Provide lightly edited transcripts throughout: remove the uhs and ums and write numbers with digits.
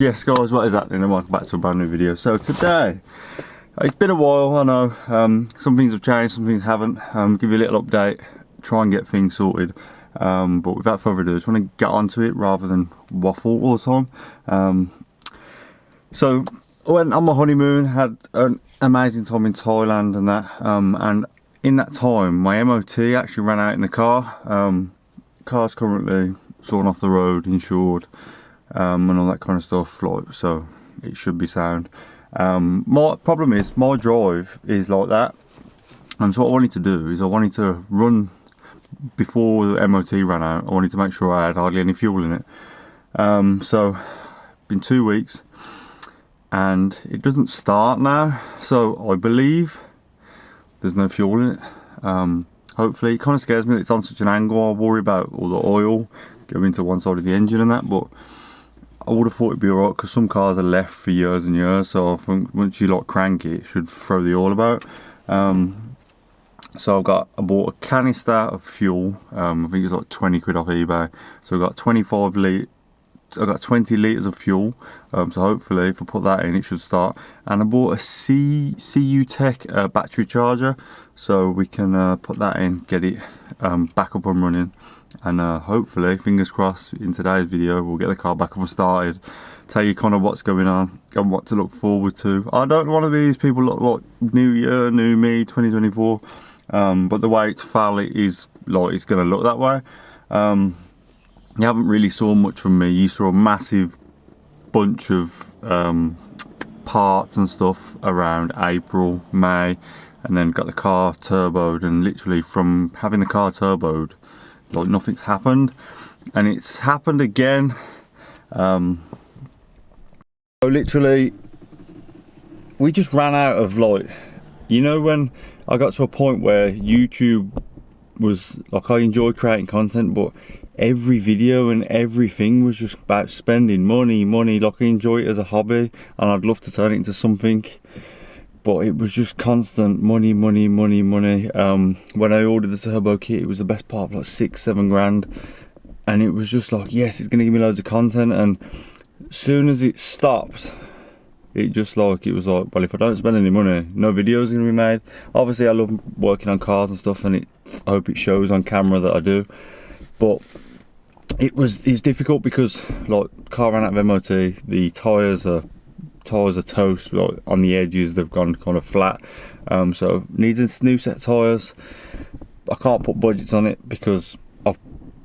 Yes guys, what is happening, and welcome back to a brand new video. So today, it's been a while, I know, some things have changed, some things haven't. Give you a little update, try and get things sorted, but without further ado, I just want to get onto it rather than waffle all the time. So I went on my honeymoon, had an amazing time in Thailand and that, and in that time my MOT actually ran out in the car. Car's currently sawn off the road, insured, and all that kind of stuff, like, so it should be sound. My problem is my drive is like that, and so what I wanted to do is I wanted to run before the MOT ran out. I wanted to make sure I had hardly any fuel in it. So been 2 weeks and it doesn't start now, so I believe there's no fuel in it. Hopefully, it kind of scares me that it's on such an angle. I worry about all the oil going to one side of the engine and that, but I would have thought it'd be alright because some cars are left for years and years, so I think once you like crank it, it should throw the oil about. So I bought a canister of fuel. I think it was like 20 quid off eBay. So I got 20 litres of fuel, so hopefully if I put that in it should start. And I bought a civic battery charger, so we can put that in, get it back up and running, and hopefully, fingers crossed, in today's video we'll get the car back up and started, tell you kind of what's going on and what to look forward to. I don't want to be these people look like new year, new me, 2024, but the way it's fell, it is like it's going to look that way. You haven't really saw much from me. You saw a massive bunch of parts and stuff around April, May, and then got the car turboed, and literally from having the car turboed, like nothing's happened, and it's happened again. So literally we just ran out of, like, you know, when I got to a point where YouTube was like, I enjoy creating content, but every video and everything was just about spending money. Like, I enjoy it as a hobby and I'd love to turn it into something, but it was just constant money. When I ordered the turbo kit, it was the best part of like 6-7 grand, and it was just like, yes, it's gonna give me loads of content. And as soon as it stopped, it just like, it was like, well, if I don't spend any money, no videos are gonna be made. Obviously I love working on cars and stuff, and I hope it shows on camera that I do, but it's difficult because, like, car ran out of MOT, the tyres are toast, like, on the edges they've gone kind of flat, so needs a new set of tyres. I can't put budgets on it because I've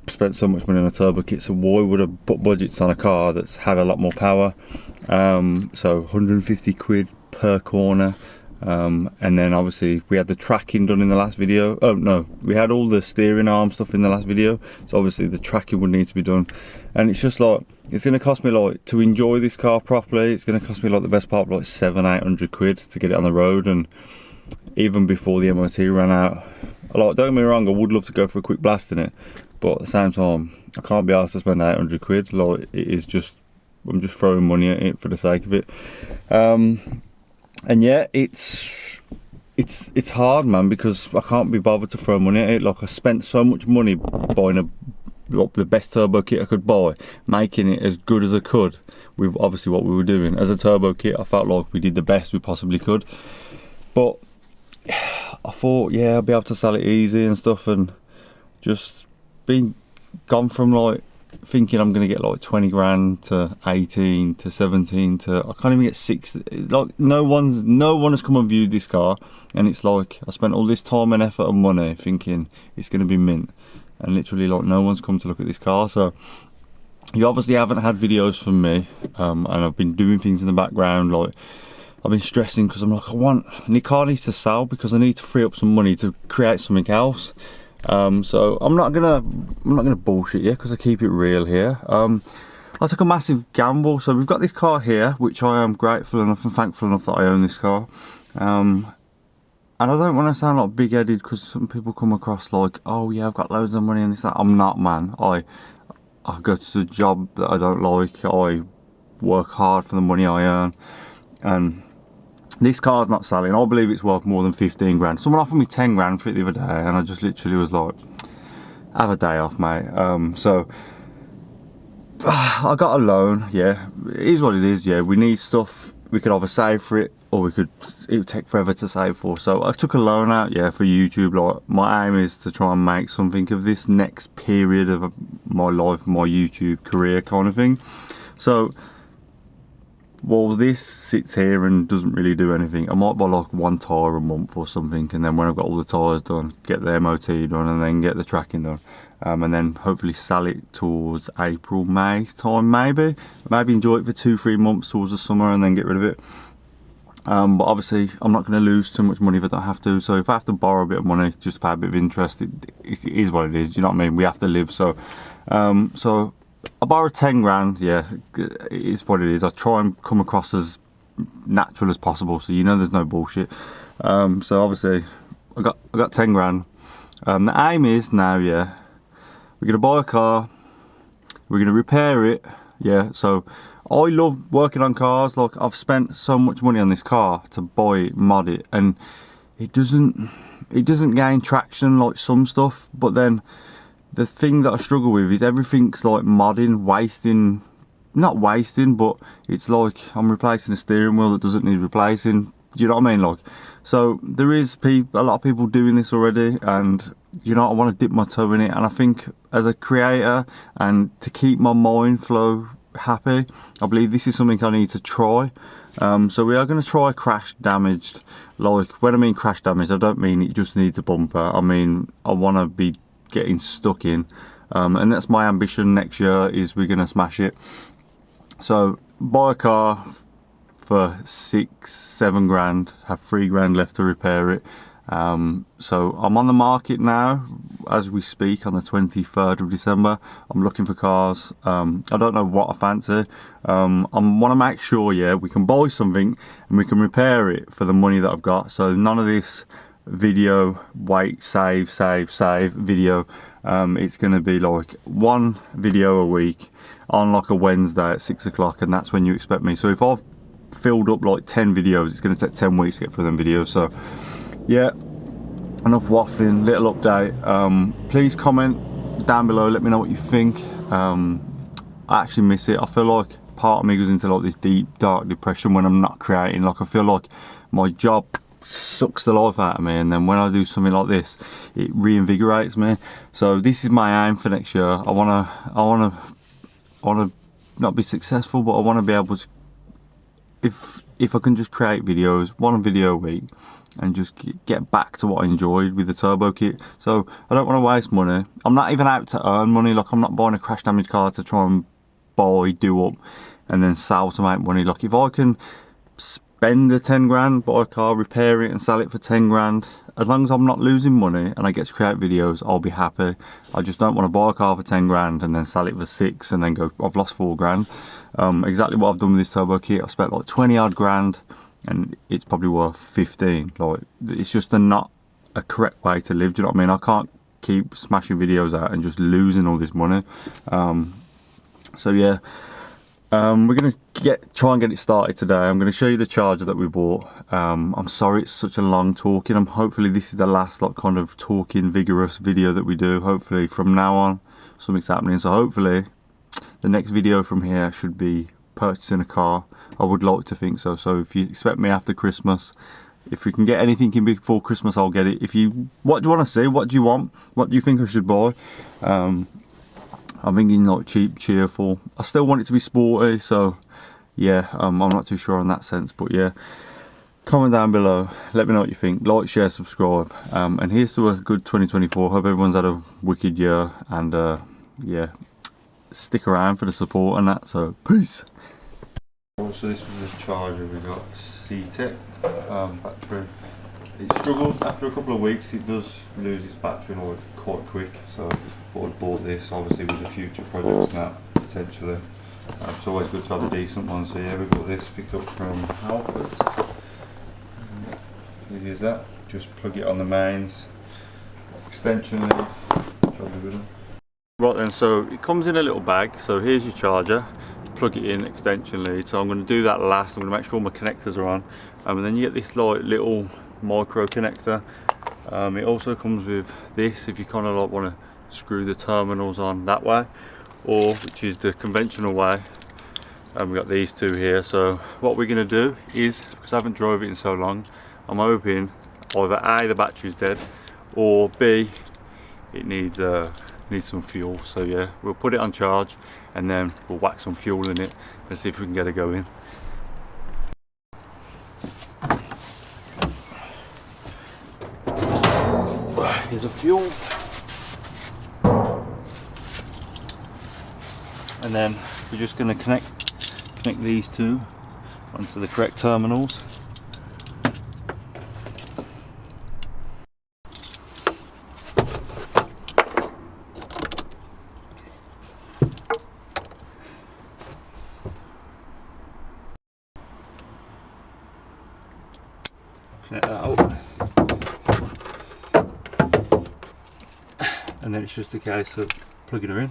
spent so much money on a turbo kit, so why would I put budgets on a car that's had a lot more power? So 150 quid per corner. And then obviously we had the tracking done in the last video. Oh no, we had all the steering arm stuff in the last video, so obviously the tracking would need to be done. And it's just like, it's going to cost me, like, to enjoy this car properly, it's going to cost me like the best part of like 700-800 quid to get it on the road. And even before the MOT ran out, like, don't get me wrong, I would love to go for a quick blast in it, but at the same time I can't be asked to spend 800 quid. Like, it is just, I'm just throwing money at it for the sake of it. And yeah, it's hard, man, because I can't be bothered to throw money at it. Like, I spent so much money buying the best turbo kit I could buy, making it as good as I could with obviously what we were doing. As a turbo kit, I felt like we did the best we possibly could, but I thought, yeah, I'll be able to sell it easy and stuff, and just being gone from like thinking I'm gonna get like 20 grand to 18 to 17 to I can't even get 6. Like, no one has come and viewed this car, and it's like I spent all this time and effort and money thinking it's gonna be mint, and literally like no one's come to look at this car. So you obviously haven't had videos from me, and I've been doing things in the background. Like, I've been stressing because I'm like, the car needs to sell because I need to free up some money to create something else. So I'm not gonna bullshit you because I keep it real here. I took a massive gamble. So we've got this car here, which I am grateful enough and thankful enough that I own this car. And I don't want to sound like big-headed, because some people come across like, oh yeah, I've got loads of money and this, that. I'm not, man. I go to the job that I don't like. I work hard for the money I earn, and this car's not selling. I believe it's worth more than 15 grand. Someone offered me 10 grand for it the other day, and I just literally was like, have a day off, mate. So I got a loan, yeah, it is what it is, yeah. We need stuff, we could either save for it, or it would take forever to save for. So I took a loan out, yeah, for YouTube. Like, my aim is to try and make something of this next period of my life, my YouTube career kind of thing. So, well, this sits here and doesn't really do anything. I might buy like one tyre a month or something, and then when I've got all the tyres done, get the MOT done, and then get the tracking done. And then hopefully sell it towards April, May time, maybe enjoy it for 2-3 months towards the summer and then get rid of it. But obviously I'm not going to lose too much money if I don't have to. So if I have to borrow a bit of money just to pay a bit of interest, it is what it is. Do you know what I mean? We have to live. So so I borrow 10 grand. Yeah, it is what it is. I try and come across as natural as possible, so you know there's no bullshit. So obviously I got 10 grand. The aim is now, yeah, we're gonna buy a car, we're gonna repair it, yeah. So I love working on cars. Like, I've spent so much money on this car to buy it, mod it, and it doesn't gain traction like some stuff. But then the thing that I struggle with is everything's like modding, not wasting, but it's like I'm replacing a steering wheel that doesn't need replacing. Do you know what I mean? Like, so there is a lot of people doing this already, and you know, I want to dip my toe in it. And I think as a creator and to keep my mind flow happy, I believe this is something I need to try. So we are going to try crash damaged. Like, when I mean crash damaged, I don't mean it just needs a bumper. I mean, I want to be getting stuck in, and that's my ambition next year, is we're going to smash it. So buy a car for 6-7 grand, have 3 grand left to repair it. So I'm on the market now as we speak on the 23rd of December. I'm looking for cars. I don't know what I fancy. I want to make sure, yeah, we can buy something and we can repair it for the money that I've got. So none of this video, wait, save video. It's going to be like one video a week on like a Wednesday at 6 o'clock, and that's when you expect me. So if I've filled up like 10 videos, it's going to take 10 weeks to get through them videos. So yeah, enough waffling, little update. Please comment down below, let me know what you think. I actually miss it. I feel like part of me goes into like this deep dark depression when I'm not creating. Like, I feel like my job sucks the life out of me, and then when I do something like this, it reinvigorates me. So this is my aim for next year. I wanna not be successful, but I want to be able to, if I can just create videos, one video a week, and just get back to what I enjoyed with the turbo kit. So I don't want to waste money. I'm not even out to earn money. Like, I'm not buying a crash damage car to try and do up and then sell to make money. Like, if I can spend the 10 grand, buy a car, repair it and sell it for 10 grand, as long as I'm not losing money and I get to create videos, I'll be happy. I just don't want to buy a car for 10 grand and then sell it for 6 and then go, I've lost 4 grand. Exactly what I've done with this turbo kit. I've spent like 20 odd grand and it's probably worth 15. Like, it's just not a correct way to live. Do you know what I mean? I can't keep smashing videos out and just losing all this money. So yeah, we're gonna try and get it started today. I'm gonna show you the charger that we bought. I'm sorry it's such a long talking. Hopefully this is the last like kind of talking vigorous video that we do. Hopefully from now on something's happening. So hopefully the next video from here should be purchasing a car. I would like to think so. So if you expect me after Christmas, if we can get anything in before Christmas, I'll get it. What do you want to see? What do you want? What do you think I should buy? I'm thinking like cheap, cheerful. I still want it to be sporty, so yeah, I'm not too sure on that sense, but yeah. Comment down below, let me know what you think. Like, share, subscribe, and here's to a good 2024. Hope everyone's had a wicked year, and yeah, stick around for the support and that. So peace. Also, this was the charger we got, civic battery. It struggles after a couple of weeks. It does lose its battery quite quick, so I thought I'd bought this. Obviously with the future projects now, potentially. It's always good to have a decent one. So yeah, we got this picked up from Halfords. Easy as that. Just plug it on the mains. Extension lead. Right then, so it comes in a little bag. So here's your charger. Plug it in, extension lead. So I'm going to do that last. I'm going to make sure all my connectors are on, and then you get this like little micro connector. It also comes with this if you kind of like want to screw the terminals on that way, or which is the conventional way. And we got these two here. So what we're going to do is, because I haven't drove it in so long, I'm hoping either A, the battery's dead, or B, it needs some fuel. So yeah, we'll put it on charge and then we'll whack some fuel in it and see if we can get it going. Here's a fuel, and then we're just going to connect these two onto the correct terminals. Connect that up. And then it's just a case of plugging her in.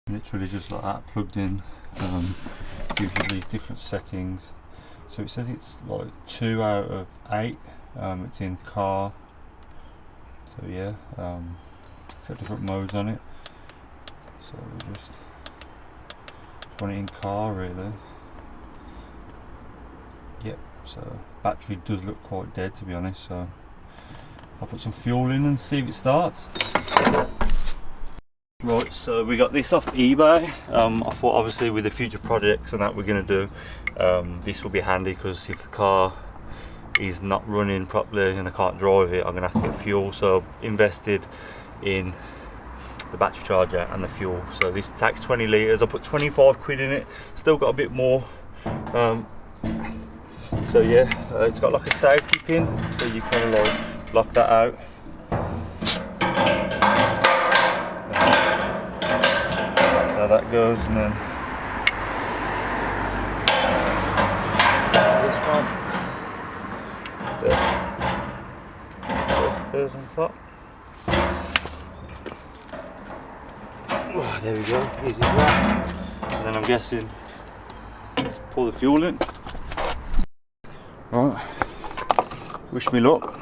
Literally just like that, plugged in. Gives you these different settings. So it says it's like 2 out of 8. It's in car. So yeah, it's got different modes on it. So we just want it in car really. Yep. So battery does look quite dead, to be honest. So I'll put some fuel in and see if it starts. Right, so we got this off eBay. I thought obviously with the future projects and that we're going to do, this will be handy, because if the car is not running properly and I can't drive it, I'm going to have to get fuel. So invested in the battery charger and the fuel. So this takes 20 litres. I put 25 quid in it, still got a bit more. So yeah, it's got like a safety pin, so you kind of like lock that out. That's how that goes, and then this one there goes on top. Oh, there we go, easy as that. And then I'm guessing pour the fuel in. Right, wish me luck.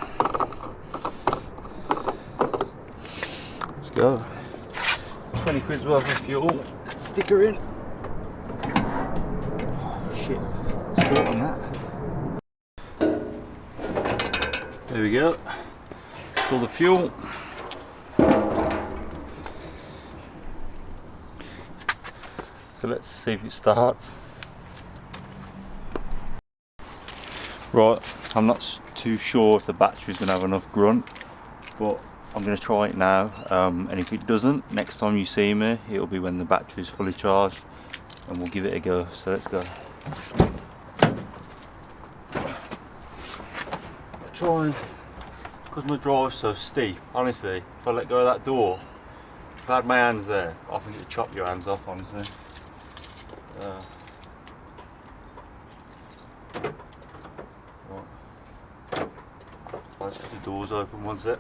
Let's go. 20 quid's worth of fuel. Sticker in. Oh, shit, it's short on that. There we go. That's all the fuel. So let's see if it starts. Right, I'm not too sure if the battery's going to have enough grunt, but I'm going to try it now, and if it doesn't, next time you see me, it'll be when the battery's fully charged, and we'll give it a go. So let's go. Trying, because my drive's so steep, honestly, if I let go of that door, if I had my hands there, I think it'd chop your hands off, honestly. Let's get the doors open, one sec.